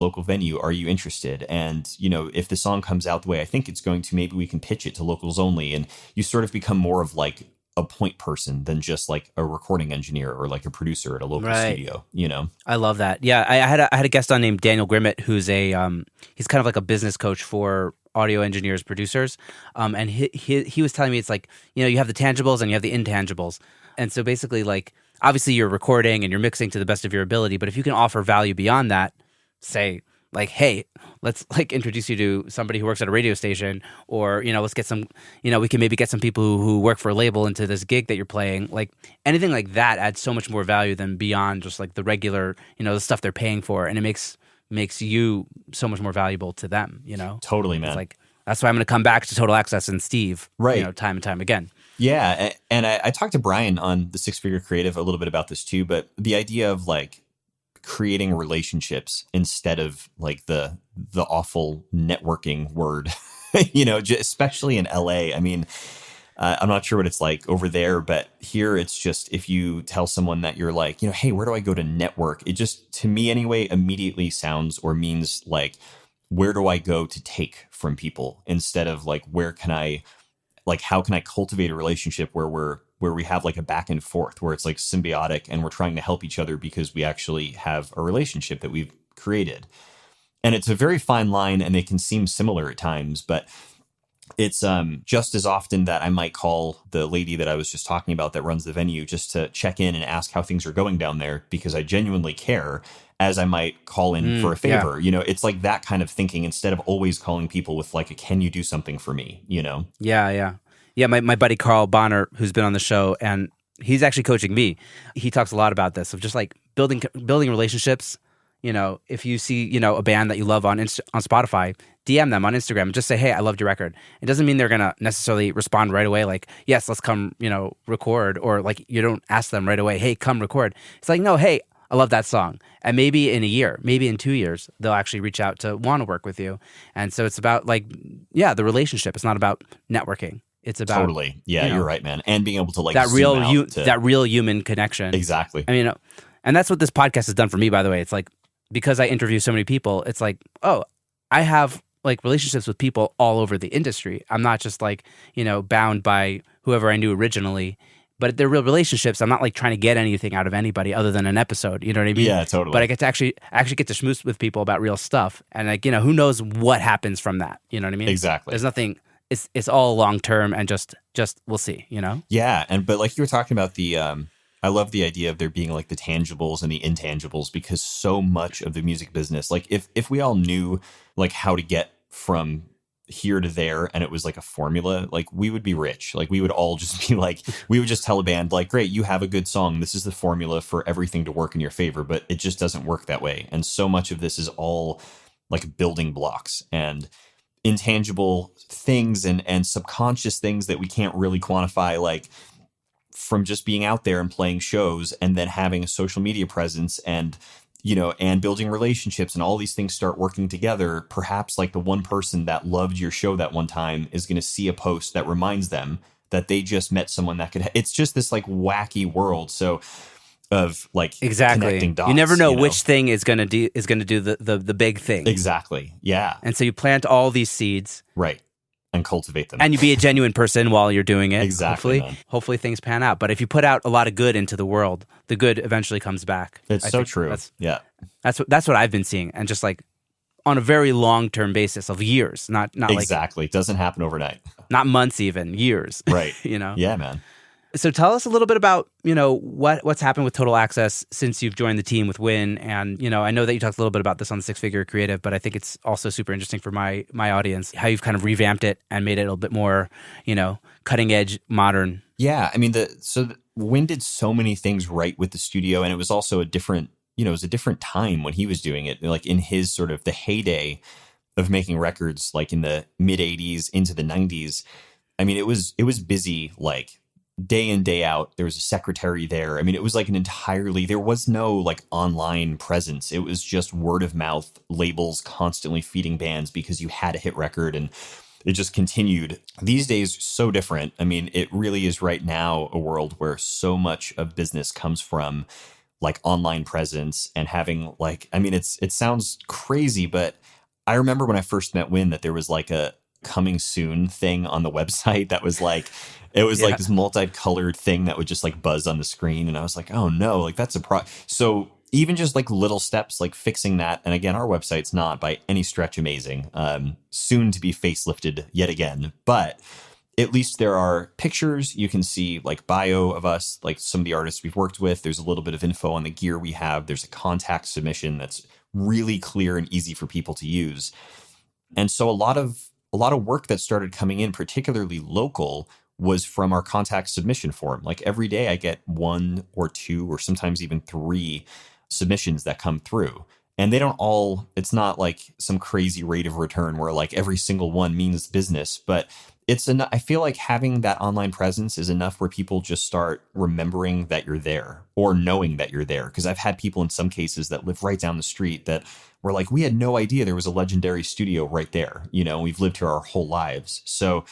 local venue. Are you interested? And, if the song comes out the way I think it's going to, maybe we can pitch it to locals only. And you sort of become more of like a point person than just like a recording engineer or like a producer at a local studio. I love that. Yeah, I had a guest on named Daniel Grimmett, who's he's kind of like a business coach for audio engineers, producers. And he was telling me it's like, you have the tangibles and you have the intangibles. And so basically, like, obviously you're recording and you're mixing to the best of your ability, but if you can offer value beyond that, say like, hey, let's like introduce you to somebody who works at a radio station, or, let's get some, we can maybe get some people who work for a label into this gig that you're playing. Like anything like that adds so much more value than beyond just like the regular, the stuff they're paying for. And it makes you so much more valuable to them, Totally, man. It's like, that's why I'm going to come back to Total Access and Steve, right. Time and time again. Yeah. And I talked to Brian on the Six Figure Creative a little bit about this too, but the idea of like creating relationships instead of like the awful networking word, especially in LA. I mean, I'm not sure what it's like over there, but here it's just, if you tell someone that you're like, hey, where do I go to network? It just, to me anyway, immediately sounds or means like, where do I go to take from people, instead of like, how can I cultivate a relationship where we have like a back and forth, where it's like symbiotic and we're trying to help each other because we actually have a relationship that we've created. And it's a very fine line, and they can seem similar at times, but it's just as often that I might call the lady that I was just talking about that runs the venue just to check in and ask how things are going down there, because I genuinely care, as I might call in for a favor. Yeah. It's like that kind of thinking, instead of always calling people with like can you do something for me, Yeah, my buddy Carl Bonner, who's been on the show, and he's actually coaching me. He talks a lot about this, of just like building relationships. If you see, a band that you love on Spotify, DM them on Instagram and just say, hey, I loved your record. It doesn't mean they're going to necessarily respond right away, like, yes, let's come, record, or like you don't ask them right away, hey, come record. It's like, no, hey, I love that song. And maybe in a year, maybe in 2 years, they'll actually reach out to want to work with you. And so it's about like, the relationship. It's not about networking. It's about totally. Yeah, you're right, man. And being able to like that real human connection. Exactly. I mean, and that's what this podcast has done for me, by the way. It's like, because I interview so many people, it's like, oh, I have like relationships with people all over the industry. I'm not just like, bound by whoever I knew originally, but they're real relationships. I'm not like trying to get anything out of anybody other than an episode. You know what I mean? Yeah, totally. But I get to actually get to schmooze with people about real stuff. And like, who knows what happens from that? You know what I mean? Exactly. There's nothing, it's all long-term and just we'll see, Yeah. But like you were talking about I love the idea of there being like the tangibles and the intangibles, because so much of the music business, like if we all knew like how to get from here to there and it was like a formula, like we would be rich. Like we would all just be like, we would just tell a band like, great, you have a good song. This is the formula for everything to work in your favor, but it just doesn't work that way. And so much of this is all like building blocks and intangible things and subconscious things that we can't really quantify, like from just being out there and playing shows and then having a social media presence and building relationships, and all these things start working together. Perhaps like the one person that loved your show that one time is going to see a post that reminds them that they just met someone that could, it's just this like wacky world. So of like connecting dots. You never know which thing is going to do the big thing. Exactly. Yeah. And so you plant all these seeds. Right. And cultivate them. And you be a genuine person while you're doing it. Exactly. Hopefully things pan out. But if you put out a lot of good into the world, the good eventually comes back. It's so true. That's what I've been seeing. And just like on a very long-term basis of years, not exactly. It doesn't happen overnight. Not months, even years. Right. Yeah, man. So tell us a little bit about, what's happened with Total Access since you've joined the team with Wyn. And, I know that you talked a little bit about this on the Six Figure Creative, but I think it's also super interesting for my audience, how you've kind of revamped it and made it a little bit more, cutting edge, modern. Yeah. I mean, Wyn did so many things right with the studio, and it was also a different time when he was doing it, like in his sort of the heyday of making records, like in the mid 80s into the 90s. I mean, it was busy, like, day in, day out. There was a secretary there. I mean, it was like there was no like online presence. It was just word of mouth, labels constantly feeding bands because you had a hit record, and it just continued. These days, so different. I mean, it really is right now a world where so much of business comes from like online presence and having like, I mean, it sounds crazy, but I remember when I first met Wyn that there was like a coming soon thing on the website that was like, it was like Yeah. this multicolored thing that would just like buzz on the screen. And I was like, oh no, like that's so even just like little steps, like fixing that. And again, our website's not by any stretch amazing, soon to be facelifted yet again, but at least there are pictures. You can see like bio of us, like some of the artists we've worked with. There's a little bit of info on the gear we have. There's a contact submission that's really clear and easy for people to use. And so a lot of work that started coming in, particularly local, was from our contact submission form. Like every day I get one or two or sometimes even three submissions that come through. And they don't all, it's not like some crazy rate of return where like every single one means business, but it's enough. I feel like having that online presence is enough where people just start remembering that you're there or knowing that you're there. Because I've had people in some cases that live right down the street that were like, we had no idea there was a legendary studio right there. You know, we've lived here our whole lives. So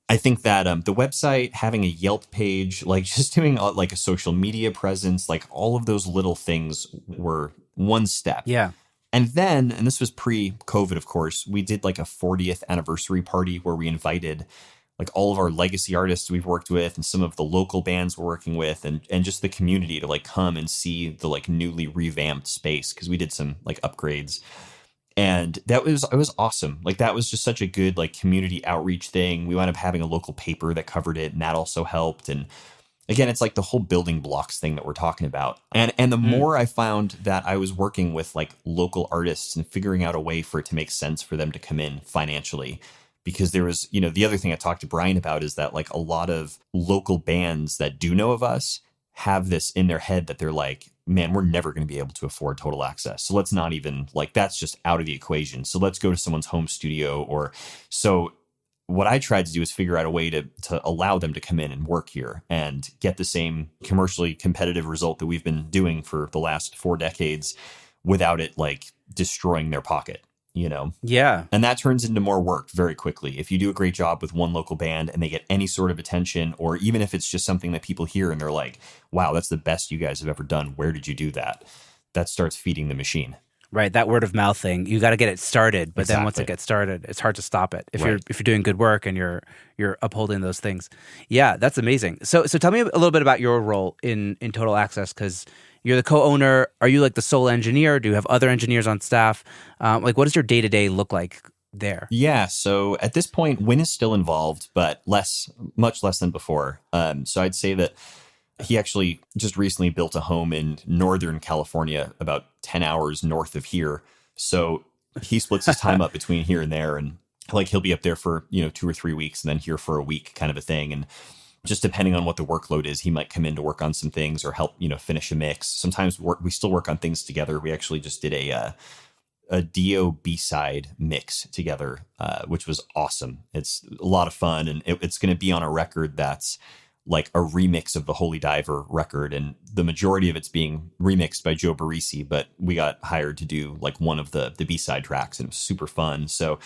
I think that the website, having a Yelp page, like just doing like a social media presence, like all of those little things were one step. Yeah. And then, and this was pre-COVID, of course, we did like a 40th anniversary party where we invited like all of our legacy artists we've worked with and some of the local bands we're working with and just the community to like come and see the like newly revamped space because we did some like upgrades. And it was awesome. Like that was just such a good like community outreach thing. We wound up having a local paper that covered it and that also helped. And again, it's like the whole building blocks thing that we're talking about. And the more I found that I was working with like local artists and figuring out a way for it to make sense for them to come in financially, because there was, you know, the other thing I talked to Brian about is that like a lot of local bands that do know of us have this in their head that they're like, man, we're never going to be able to afford Total Access. So let's not even like, that's just out of the equation. So let's go to someone's home studio or so. What I tried to do is figure out a way to allow them to come in and work here and get the same commercially competitive result that we've been doing for the last 4 decades without it like destroying their pocket, you know? Yeah. And that turns into more work very quickly. If you do a great job with one local band and they get any sort of attention, or even if it's just something that people hear and they're like, wow, that's the best you guys have ever done. Where did you do that? That starts feeding the machine. Right, that word of mouth thing. You got to get it started, but then once Exactly. it gets started, it's hard to stop it. If Right. you're doing good work and you're upholding those things. Yeah, that's amazing. So tell me a little bit about your role in Total Access, because you're the co-owner. Are you like the sole engineer? Do you have other engineers on staff? Like, what does your day-to-day look like there? Yeah, so at this point, Wyn is still involved, but much less than before. So I'd say that he actually just recently built a home in Northern California, about 10 hours north of here. So he splits his time up between here and there. And like he'll be up there for, 2 or 3 weeks and then here for a week kind of a thing. And just depending on what the workload is, he might come in to work on some things or help, finish a mix. Sometimes we still work on things together. We actually just did a Dio B-side mix together, which was awesome. It's a lot of fun. And it's going to be on a record that's like a remix of the Holy Diver record, and the majority of it's being remixed by Joe Barisi, but we got hired to do like one of the B-side tracks, and it was super fun. So,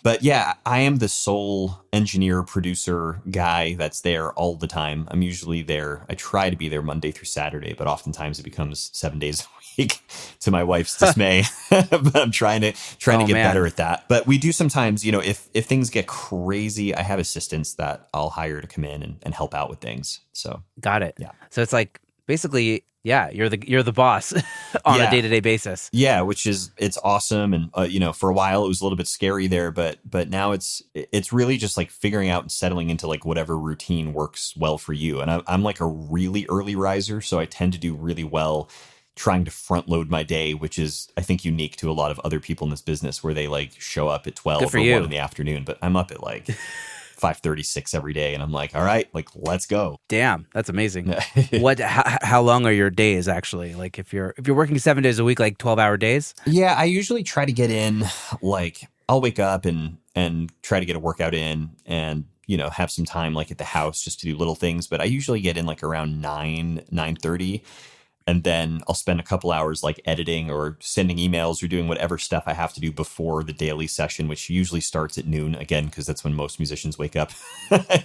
but yeah, I am the sole engineer, producer guy that's there all the time. I'm usually there. I try to be there Monday through Saturday, but oftentimes it becomes 7 days a week to my wife's dismay. But I'm trying to get better at that. But we do sometimes, if things get crazy, I have assistants that I'll hire to come in and help out with things. So Got it. Yeah. So it's like basically, yeah, you're the boss on a day-to-day basis. Yeah, it's awesome. And, for a while it was a little bit scary there, but now it's really just like figuring out and settling into like whatever routine works well for you. And I'm like a really early riser, so I tend to do really well trying to front load my day, which is, I think, unique to a lot of other people in this business where they like show up at 12 or 1 in the afternoon, but I'm up at like 5:36 every day. And I'm like, all right, like, let's go. Damn, that's amazing. How long are your days actually? Like if you're working 7 days a week, like 12-hour days? Yeah, I usually try to get in, like I'll wake up and try to get a workout in and, have some time like at the house just to do little things. But I usually get in like around 9:30. And then I'll spend a couple hours like editing or sending emails or doing whatever stuff I have to do before the daily session, which usually starts at noon again, because that's when most musicians wake up,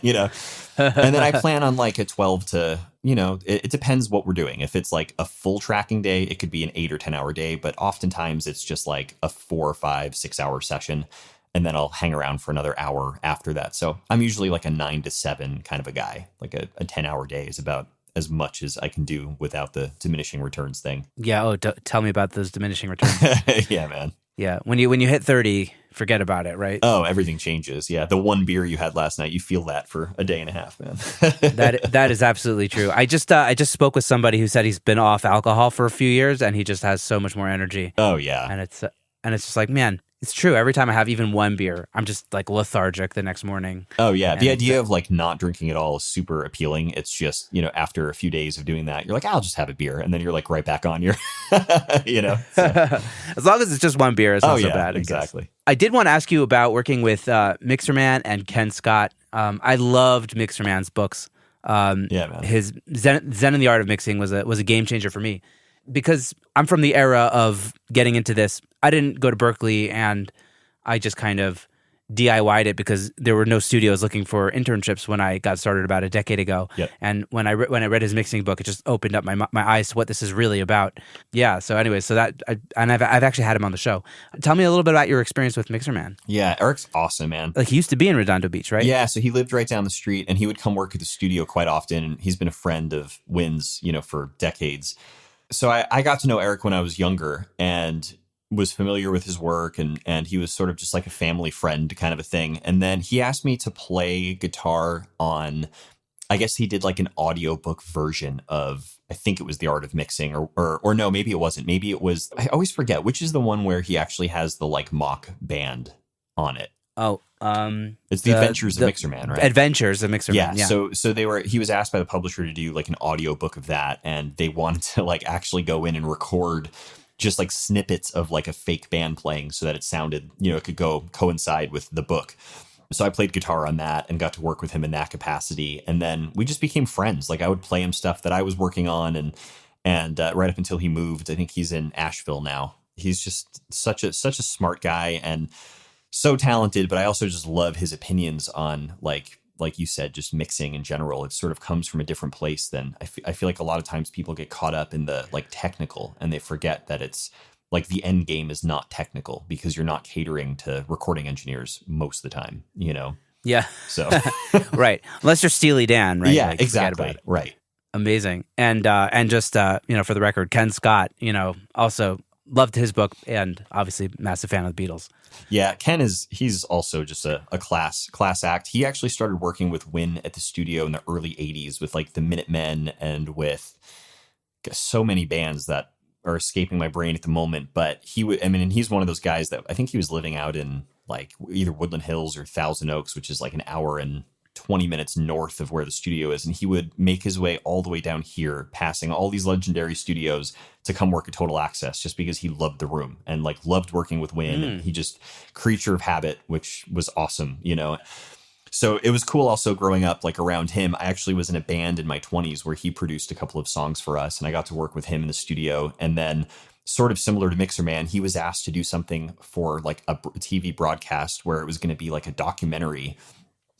you know. And then I plan on like a 12 to, you know, it depends what we're doing. If it's like a full tracking day, it could be an 8 or 10 hour day, but oftentimes it's just like a 4 or 5, 6 hour session. And then I'll hang around for another hour after that. So I'm usually like a 9 to 7 kind of a guy. Like a 10-hour day is about as much as I can do without the diminishing returns thing. Yeah. Oh, tell me about those diminishing returns. Yeah, man. Yeah. When you hit 30, forget about it, right? Oh, everything changes. Yeah. The one beer you had last night, you feel that for a day and a half, man. That is absolutely true. I just spoke with somebody who said he's been off alcohol for a few years and he just has so much more energy. Oh, yeah. And it's just like, man, it's true. Every time I have even one beer, I'm just like lethargic the next morning. Oh, yeah. The idea of like not drinking at all is super appealing. It's just, you know, after a few days of doing that, you're like, I'll just have a beer. And then you're like right back on your, you know. So. As long as it's just one beer, it's not so bad. Exactly. I did want to ask you about working with Mixerman and Ken Scott. I loved Mixerman's books. Yeah, man. His Zen and the Art of Mixing was a game changer for me. Because I'm from the era of getting into this. I didn't go to Berkeley, and I just kind of DIY'd it because there were no studios looking for internships when I got started about a decade ago. Yep. And when I read his mixing book, it just opened up my eyes to what this is really about. Yeah. So anyway, I've actually had him on the show. Tell me a little bit about your experience with Mixerman. Yeah, Eric's awesome, man. Like he used to be in Redondo Beach, right? Yeah, so he lived right down the street, and he would come work at the studio quite often. And he's been a friend of Wyn's, you know, for decades. So I got to know Eric when I was younger and was familiar with his work, and he was sort of just like a family friend kind of a thing. And then he asked me to play guitar on, I guess he did like an audiobook version of, I think it was The Art of Mixing, or no, maybe it wasn't. Maybe it was, I always forget, which is the one where he actually has the like mock band on it. Oh, it's the Adventures of Mixerman, right? Adventures of Mixerman. Yeah. Yeah. So he was asked by the publisher to do like an audiobook of that, and they wanted to like actually go in and record just like snippets of like a fake band playing so that it sounded, you know, it could coincide with the book. So I played guitar on that and got to work with him in that capacity. And then we just became friends. Like I would play him stuff that I was working on, and right up until he moved. I think he's in Asheville now. He's just such a smart guy and so talented, but I also just love his opinions on like you said, just mixing in general. It sort of comes from a different place than I feel like a lot of times people get caught up in the like technical, and they forget that it's like the end game is not technical because you're not catering to recording engineers most of the time, you know? Yeah. So, right. Unless you're Steely Dan, right? Yeah, like, exactly. Right. Amazing. And just, you know, for the record, Ken Scott, you know, also loved his book and obviously massive fan of the Beatles. Yeah, he's also just a class act. He actually started working with Wyn at the studio in the early 80s with like the Minutemen and with so many bands that are escaping my brain at the moment. But and he's one of those guys that I think he was living out in like either Woodland Hills or Thousand Oaks, which is like an hour and 20 minutes north of where the studio is. And he would make his way all the way down here, passing all these legendary studios to come work at Total Access just because he loved the room and like loved working with Wyn. And he just creature of habit, which was awesome, you know? So it was cool also growing up like around him. I actually was in a band in my 20s where he produced a couple of songs for us, and I got to work with him in the studio. And then sort of similar to Mixerman, he was asked to do something for like a TV broadcast where it was going to be like a documentary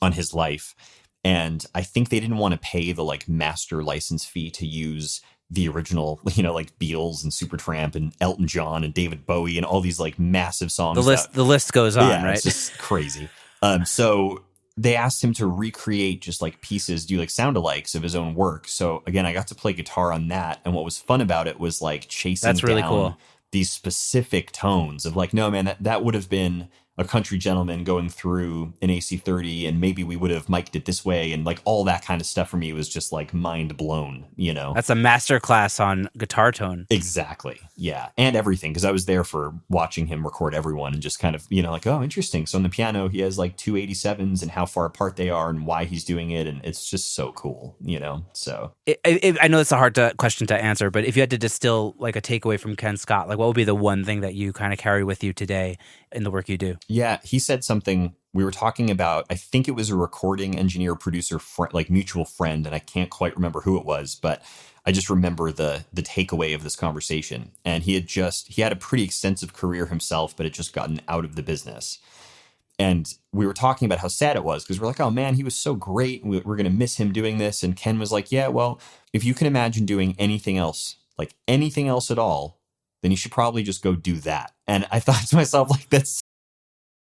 on his life. And I think they didn't want to pay the like master license fee to use the original, you know, like Beatles and Supertramp and Elton John and David Bowie and all these like massive songs. The list goes on, yeah, right? It's just crazy. So they asked him to recreate just like pieces, do like sound-alikes of his own work. So again, I got to play guitar on that. And what was fun about it was like chasing That's really down cool. These specific tones of like, no, man, that would have been a country gentleman going through an AC30, and maybe we would have mic'd it this way, and like all that kind of stuff for me was just like mind blown, you know? That's a master class on guitar tone. Exactly. Yeah. And everything. Because I was there for watching him record everyone and just kind of, you know, like, oh, interesting. So on the piano, he has like two 87s and how far apart they are and why he's doing it. And it's just so cool, you know? So I know it's a hard question to answer, but if you had to distill like a takeaway from Ken Scott, like what would be the one thing that you kind of carry with you today in the work you do? yeah, he said something we were talking about, I think it was a recording engineer, producer, like mutual friend, and I can't quite remember who it was, but I just remember the takeaway of this conversation. And he had a pretty extensive career himself, but had just gotten out of the business. And we were talking about how sad it was because we're like, oh man, he was so great. We're going to miss him doing this. And Ken was like, yeah, well, if you can imagine doing anything else, like anything else at all, then you should probably just go do that. And I thought to myself, like, that's